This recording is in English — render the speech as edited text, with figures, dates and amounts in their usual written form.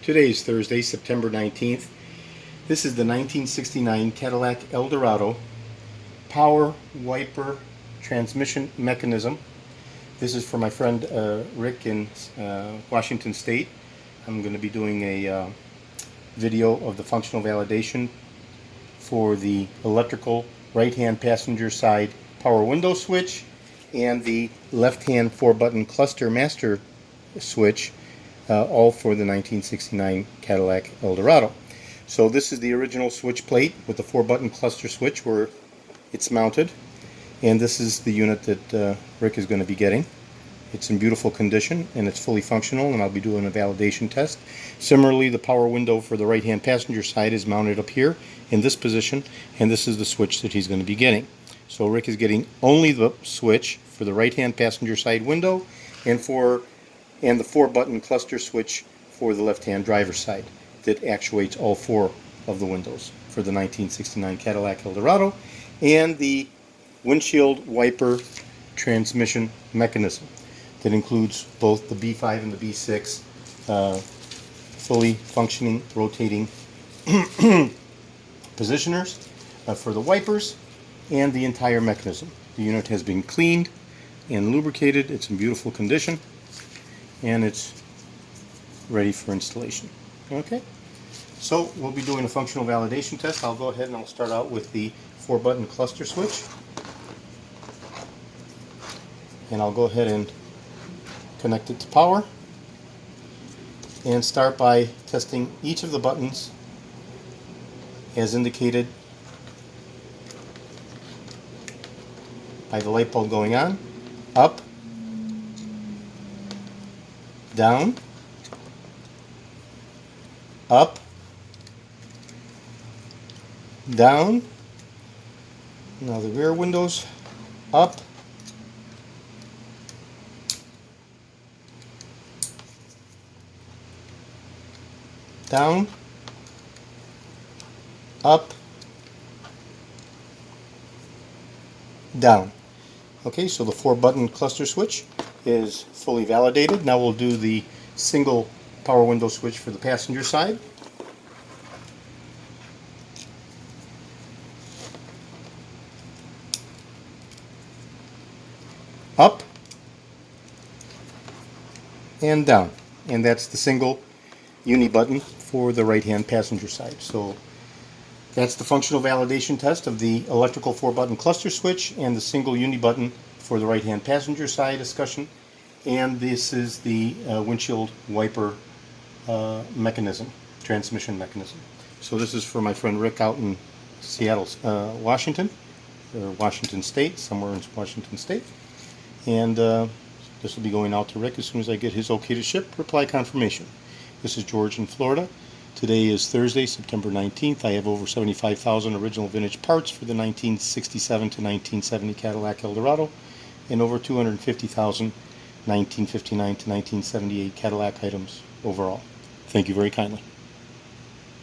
Today is Thursday, September 19th. This is the 1969 Cadillac Eldorado power wiper transmission mechanism. This is for my friend Rick in Washington State. I'm going to be doing a video of the functional validation for the electrical right-hand passenger side power window switch and the left-hand 4-button cluster master switch, all for the 1969 Cadillac Eldorado. So this is the original switch plate with the 4-button cluster switch where it's mounted, and this is the unit that Rick is going to be getting. It's in beautiful condition and it's fully functional, and I'll be doing a validation test. Similarly, the power window for the right-hand passenger side is mounted up here in this position, and this is the switch that he's going to be getting. So Rick is getting only the switch for the right-hand passenger side window and the 4-button cluster switch for the left-hand driver's side that actuates all 4 of the windows for the 1969 Cadillac Eldorado, and the windshield wiper transmission mechanism that includes both the B5 and the B6 fully functioning rotating positioners for the wipers and the entire mechanism. The unit has been cleaned and lubricated. It's in beautiful condition and it's ready for installation. Okay, so we'll be doing a functional validation test. I'll go ahead and I'll start out with the 4-button cluster switch, and I'll go ahead and connect it to power and start by testing each of the buttons as indicated by the light bulb going on: up, down, up, down. Now the rear windows: up, down, up, down. Okay, so the 4-button cluster switch is fully validated. Now we'll do the single power window switch for the passenger side. Up and down, and that's the single uni button for the right-hand passenger side. So that's the functional validation test of the electrical 4-button cluster switch and the single uni button for the right-hand passenger side discussion. And this is the windshield wiper mechanism, transmission mechanism. So this is for my friend Rick out in Seattle, Washington, or Washington State, somewhere in Washington State. And this will be going out to Rick as soon as I get his okay to ship. Reply confirmation. This is George in Florida. Today is Thursday, September 19th. I have over 75,000 original vintage parts for the 1967 to 1970 Cadillac Eldorado and over 250,000 1959 to 1978 Cadillac items overall. Thank you very kindly.